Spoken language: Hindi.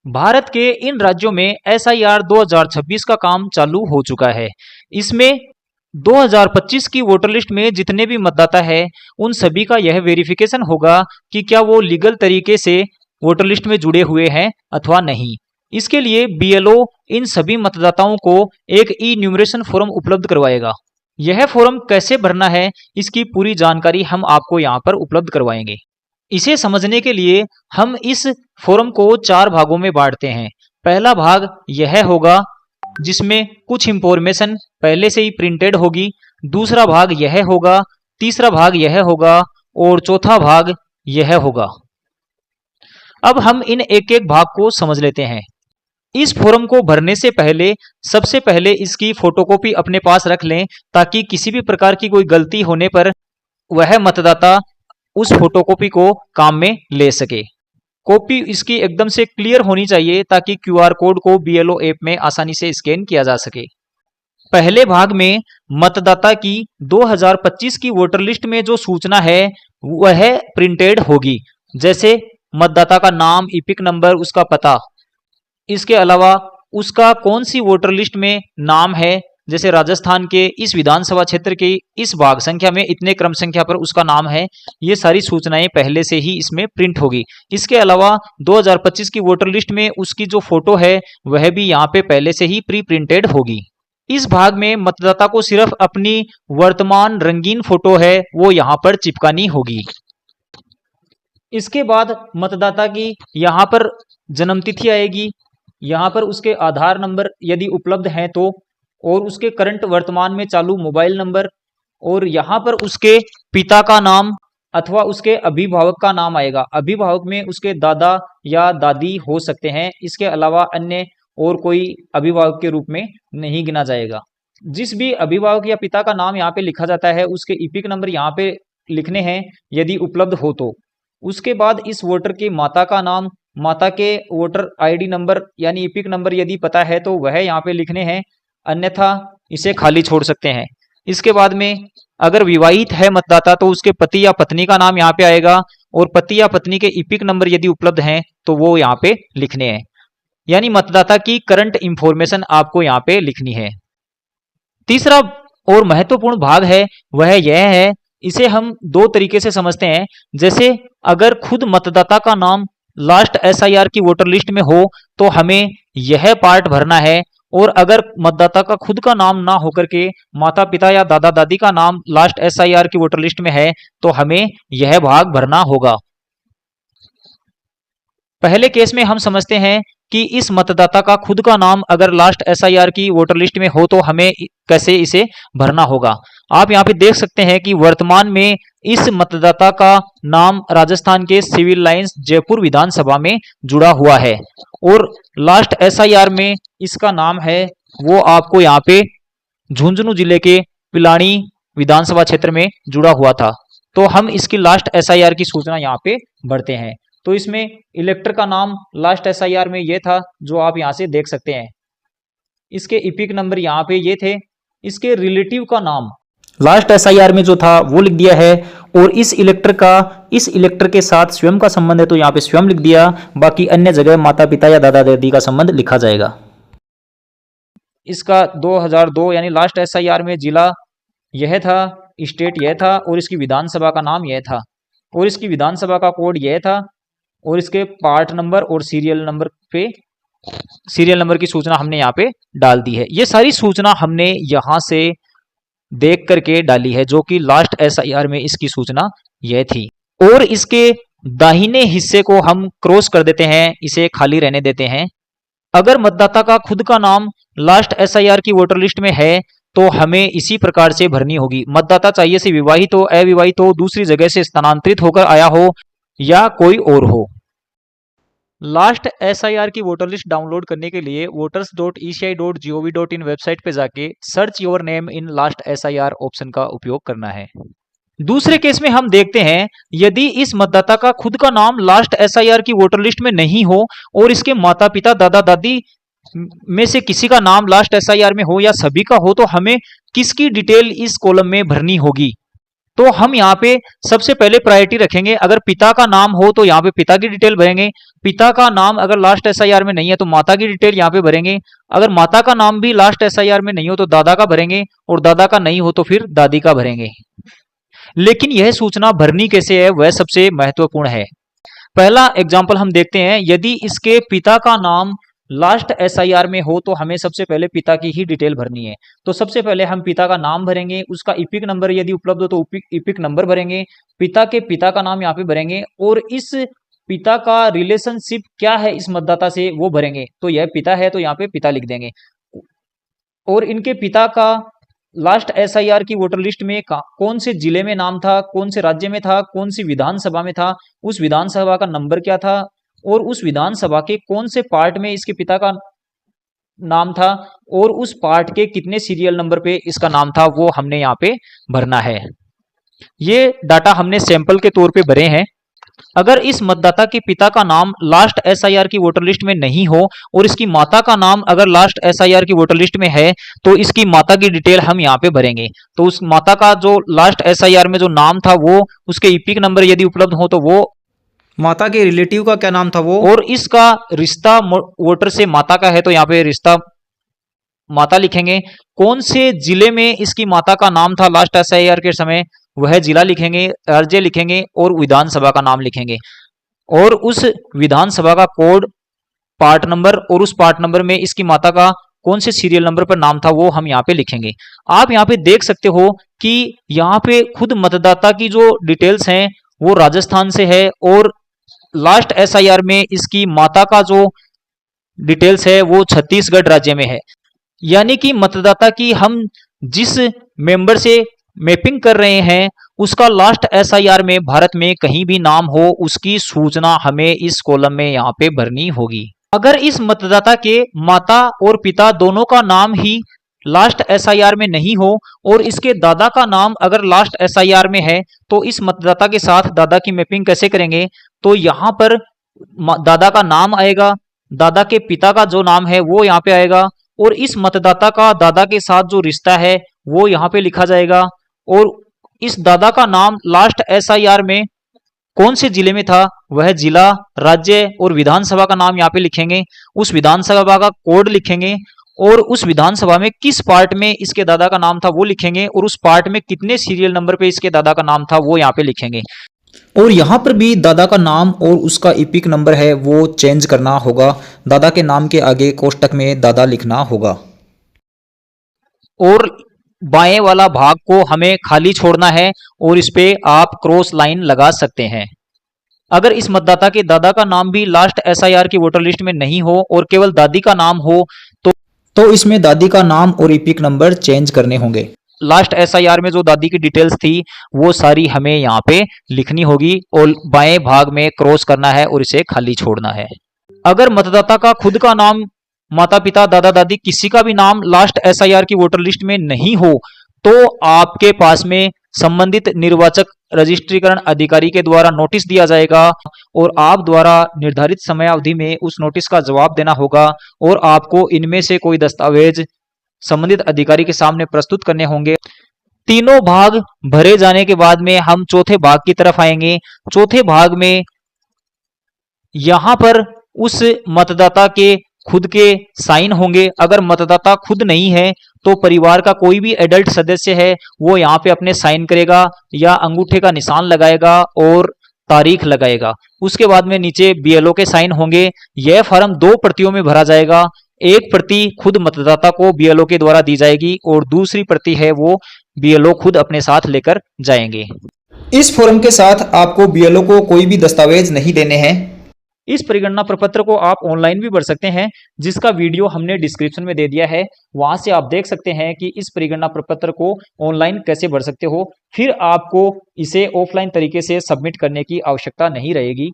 भारत के इन राज्यों में एसआईआर 2026 का काम चालू हो चुका है। इसमें 2025 की वोटर लिस्ट में जितने भी मतदाता है उन सभी का यह वेरिफिकेशन होगा कि क्या वो लीगल तरीके से वोटर लिस्ट में जुड़े हुए हैं अथवा नहीं। इसके लिए बीएलओ इन सभी मतदाताओं को एक ई न्यूमरेशन फॉर्म उपलब्ध करवाएगा। यह फॉर्म कैसे भरना है इसकी पूरी जानकारी हम आपको यहाँ पर उपलब्ध करवाएंगे। इसे समझने के लिए हम इस फॉर्म को 4 भागों में बांटते हैं। पहला भाग यह होगा जिसमें कुछ इंफॉर्मेशन पहले से ही प्रिंटेड होगी। दूसरा भाग यह होगा, तीसरा भाग यह होगा और चौथा भाग यह होगा। अब हम इन एक एक भाग को समझ लेते हैं। इस फॉर्म को भरने से पहले सबसे पहले इसकी फोटोकॉपी अपने पास रख लें ताकि किसी भी प्रकार की कोई गलती होने पर वह मतदाता उस फोटोकॉपी को काम में ले सके। कॉपी इसकी एकदम से क्लियर होनी चाहिए ताकि क्यूआर कोड को बीएलओ ऐप में आसानी से स्कैन किया जा सके। पहले भाग में मतदाता की 2025 की वोटर लिस्ट में जो सूचना है वह प्रिंटेड होगी, जैसे मतदाता का नाम, ईपिक नंबर, उसका पता। इसके अलावा उसका कौन सी वोटर लिस्ट में नाम है, जैसे राजस्थान के इस विधानसभा क्षेत्र की इस भाग संख्या में इतने क्रम संख्या पर उसका नाम है, ये सारी सूचनाएं पहले से ही इसमें प्रिंट होगी। इसके अलावा 2025 की वोटर लिस्ट में उसकी जो फोटो है वह भी यहाँ पे पहले से ही प्री प्रिंटेड होगी। इस भाग में मतदाता को सिर्फ अपनी वर्तमान रंगीन फोटो है वो यहाँ पर चिपकानी होगी। इसके बाद मतदाता की यहाँ पर जन्मतिथि आएगी, यहाँ पर उसके आधार नंबर यदि उपलब्ध हैं तो, और उसके करंट वर्तमान में चालू मोबाइल नंबर, और यहाँ पर उसके पिता का नाम अथवा उसके अभिभावक का नाम आएगा। अभिभावक में उसके दादा या दादी हो सकते हैं, इसके अलावा अन्य और कोई अभिभावक के रूप में नहीं गिना जाएगा। जिस भी अभिभावक या पिता का नाम यहाँ पे लिखा जाता है उसके ईपिक नंबर यहाँ पे लिखने हैं यदि उपलब्ध हो तो। उसके बाद इस वोटर के माता का नाम, माता के वोटर आईडी नंबर यानी ईपिक नंबर यदि पता है तो वह यहाँ पे लिखने हैं, अन्यथा इसे खाली छोड़ सकते हैं। इसके बाद में अगर विवाहित है मतदाता तो उसके पति या पत्नी का नाम यहाँ पे आएगा, और पति या पत्नी के ईपिक नंबर यदि उपलब्ध हैं तो वो यहाँ पे लिखने हैं। यानी मतदाता की करंट इंफॉर्मेशन आपको यहाँ पे लिखनी है। तीसरा और महत्वपूर्ण भाग है वह यह है, इसे हम 2 तरीके से समझते हैं। जैसे अगर खुद मतदाता का नाम लास्ट एसआईआर की वोटर लिस्ट में हो तो हमें यह पार्ट भरना है, और अगर मतदाता का खुद का नाम ना होकर के माता पिता या दादा दादी का नाम लास्ट एसआईआर की वोटर लिस्ट में है तो हमें यह भाग भरना होगा। पहले केस में हम समझते हैं कि इस मतदाता का खुद का नाम अगर लास्ट एसआईआर की वोटर लिस्ट में हो तो हमें कैसे इसे भरना होगा। आप यहाँ पे देख सकते हैं कि वर्तमान में इस मतदाता का नाम राजस्थान के सिविल लाइंस जयपुर विधानसभा में जुड़ा हुआ है, और लास्ट एसआईआर में इसका नाम है वो आपको यहाँ पे झुंझुनू जिले के पिलानी विधानसभा क्षेत्र में जुड़ा हुआ था। तो हम इसकी लास्ट एसआईआर की सूचना यहाँ पे भरते हैं। तो इसमें इलेक्टर का नाम लास्ट एसआईआर में ये था जो आप यहाँ से देख सकते हैं, इसके ईपिक नंबर यहाँ पे ये थे। इसके रिलेटिव का नाम लास्ट एसआईआर में जो था वो लिख दिया है, और इस इलेक्टर के साथ स्वयं का संबंध है तो यहाँ पे स्वयं लिख दिया। बाकी अन्य जगह माता पिता या दादा दादी का संबंध लिखा जाएगा। इसका 2002 यानी लास्ट एसआईआर में जिला यह था, स्टेट यह था, और इसकी विधानसभा का नाम यह था, और इसकी विधानसभा का कोड यह था, और इसके पार्ट नंबर और सीरियल नंबर की सूचना हमने यहाँ पे डाल दी है। ये सारी सूचना हमने यहाँ से देख करके डाली है जो कि लास्ट एसआईआर में इसकी सूचना यह थी। और इसके दाहिने हिस्से को हम क्रॉस कर देते हैं, इसे खाली रहने देते हैं। अगर मतदाता का खुद का नाम लास्ट एसआईआर की वोटर लिस्ट में है तो हमें इसी प्रकार से भरनी होगी। मतदाता चाहिए से विवाहित हो, अविवाहित हो, दूसरी जगह से स्थानांतरित होकर आया हो या कोई और हो। लास्ट एसआईआर की वोटर लिस्ट डाउनलोड करने के लिए voters.eci.gov.in वेबसाइट पे जाके search your name in last SIR option का उपयोग करना है। दूसरे केस में हम देखते हैं यदि इस मतदाता का खुद का नाम लास्ट एसआईआर की वोटर लिस्ट में नहीं हो और इसके माता पिता दादा दादी में से किसी का नाम लास्ट एसआईआर में हो या सभी का हो तो हमें किसकी डिटेल इस कॉलम में भरनी होगी। तो हम यहाँ पे सबसे पहले प्रायोरिटी रखेंगे, अगर पिता का नाम हो तो यहाँ पे पिता की डिटेल भरेंगे, पिता का नाम अगर लास्ट एसआईआर में नहीं है तो माता की डिटेल यहाँ पे भरेंगे, अगर माता का नाम भी लास्ट एसआईआर में नहीं हो तो दादा का भरेंगे, और दादा का नहीं हो तो फिर दादी का भरेंगे। लेकिन यह सूचना भरनी कैसे है वह सबसे महत्वपूर्ण है। पहला एग्जाम्पल हम देखते हैं, यदि इसके पिता का नाम लास्ट एसआईआर में हो तो हमें सबसे पहले पिता की ही डिटेल भरनी है। तो सबसे पहले हम पिता का नाम भरेंगे, उसका इपिक नंबर यदि उपलब्ध हो तो इपिक नंबर भरेंगे, पिता के पिता का नाम यहाँ पे भरेंगे, और इस पिता का रिलेशनशिप क्या है इस मतदाता से वो भरेंगे। तो यह पिता है तो यहाँ पे पिता लिख देंगे, और इनके पिता का लास्ट एसआईआर की वोटर लिस्ट में कौन से जिले में नाम था, कौन से राज्य में था, कौन सी विधानसभा में था, उस विधानसभा का नंबर क्या था, और उस विधानसभा के कौन से पार्ट में इसके पिता का नाम था, और उस पार्ट के कितने सीरियल नंबर पे इसका नाम था, वो हमने यहाँ पे भरना है। ये डाटा हमने सैंपल के तौर पे भरे हैं। अगर इस मतदाता के पिता का नाम लास्ट एसआईआर की वोटर लिस्ट में नहीं हो और इसकी माता का नाम अगर लास्ट एसआईआर की वोटर लिस्ट में है तो इसकी माता की डिटेल हम यहाँ पे भरेंगे। तो उस माता का जो लास्ट एसआईआर में जो नाम था वो, उसके इपिक नंबर यदि उपलब्ध हो तो वो, माता के रिलेटिव का क्या नाम था वो, और इसका रिश्ता वोटर से माता का है तो यहाँ पे रिश्ता माता लिखेंगे। कौन से जिले में इसकी माता का नाम था लास्ट एसआईआर के समय, वह जिला लिखेंगे, राज्य लिखेंगे, और विधानसभा का नाम लिखेंगे, और उस विधानसभा का कोड, पार्ट नंबर, और उस पार्ट नंबर में इसकी माता का कौन से सीरियल नंबर पर नाम था वो हम यहाँ पे लिखेंगे। आप यहाँ पे देख सकते हो कि यहाँ पे खुद मतदाता की जो डिटेल्स हैं वो राजस्थान से है, और लास्ट एसआईआर में इसकी माता का जो डिटेल्स है वो छत्तीसगढ़ राज्य में है। यानी कि मतदाता की हम जिस मेंबर से मैपिंग कर रहे हैं उसका लास्ट एसआईआर में भारत में कहीं भी नाम हो उसकी सूचना हमें इस कॉलम में यहाँ पे भरनी होगी। अगर इस मतदाता के माता और पिता दोनों का नाम ही लास्ट एसआईआर में नहीं हो और इसके दादा का नाम अगर लास्ट एसआईआर में है तो इस मतदाता के साथ दादा की मैपिंग कैसे करेंगे। तो यहाँ पर दादा का नाम आएगा, दादा के पिता का जो नाम है वो यहाँ पे आएगा, और इस मतदाता का दादा के साथ जो रिश्ता है वो यहाँ पे लिखा जाएगा, और इस दादा का नाम लास्ट एसआईआर में कौन से जिले में था वह जिला, राज्य और विधानसभा का नाम यहाँ पे लिखेंगे, उस विधानसभा का कोड लिखेंगे, और उस विधानसभा में किस पार्ट में इसके दादा का नाम था वो लिखेंगे, और उस पार्ट में कितने सीरियल नंबर पे इसके दादा का नाम था वो यहाँ पे लिखेंगे। और यहाँ पर भी दादा का नाम और उसका इपिक नंबर है वो चेंज करना होगा। दादा के नाम के आगे कोष्टक में दादा लिखना होगा, और बाएं वाला भाग को हमें खाली छोड़ना है और इस पे आप क्रॉस लाइन लगा सकते हैं। अगर इस मतदाता के दादा का नाम भी लास्ट एसआईआर की वोटर लिस्ट में नहीं हो और केवल दादी का नाम हो तो इसमें दादी का नाम और इपिक नंबर चेंज करने होंगे। लास्ट एसआईआर में जो दादी की डिटेल्स थी वो सारी हमें यहाँ पे लिखनी होगी और बाएं भाग में क्रॉस करना है और इसे खाली छोड़ना है। अगर मतदाता का खुद का नाम, माता पिता, दादा दादी किसी का भी नाम लास्ट एसआईआर की वोटर लिस्ट में नहीं हो तो आपके पास में संबंधित निर्वाचक रजिस्ट्रीकरण अधिकारी के द्वारा नोटिस दिया जाएगा और आप द्वारा निर्धारित समयावधि में उस नोटिस का जवाब देना होगा, और आपको इनमें से कोई दस्तावेज संबंधित अधिकारी के सामने प्रस्तुत करने होंगे। तीनों भाग भरे जाने के बाद में हम चौथे भाग की तरफ आएंगे। चौथे भाग में यहां पर उस मतदाता के खुद के साइन होंगे। अगर मतदाता खुद नहीं है तो परिवार का कोई भी एडल्ट सदस्य है वो यहाँ पे अपने साइन करेगा या अंगूठे का निशान लगाएगा और तारीख लगाएगा। उसके बाद में नीचे बीएलओ के साइन होंगे। यह फॉर्म 2 प्रतियों में भरा जाएगा। एक प्रति खुद मतदाता को बीएलओ के द्वारा दी जाएगी और दूसरी प्रति है वो बीएलओ खुद अपने साथ लेकर जाएंगे। इस फॉर्म के साथ आपको बीएलओ को कोई भी दस्तावेज नहीं देने हैं। इस परिगणना प्रपत्र को आप ऑनलाइन भी भर सकते हैं, जिसका वीडियो हमने डिस्क्रिप्शन में दे दिया है। वहां से आप देख सकते हैं कि इस परिगणना प्रपत्र को ऑनलाइन कैसे भर सकते हो। फिर आपको इसे ऑफलाइन तरीके से सबमिट करने की आवश्यकता नहीं रहेगी।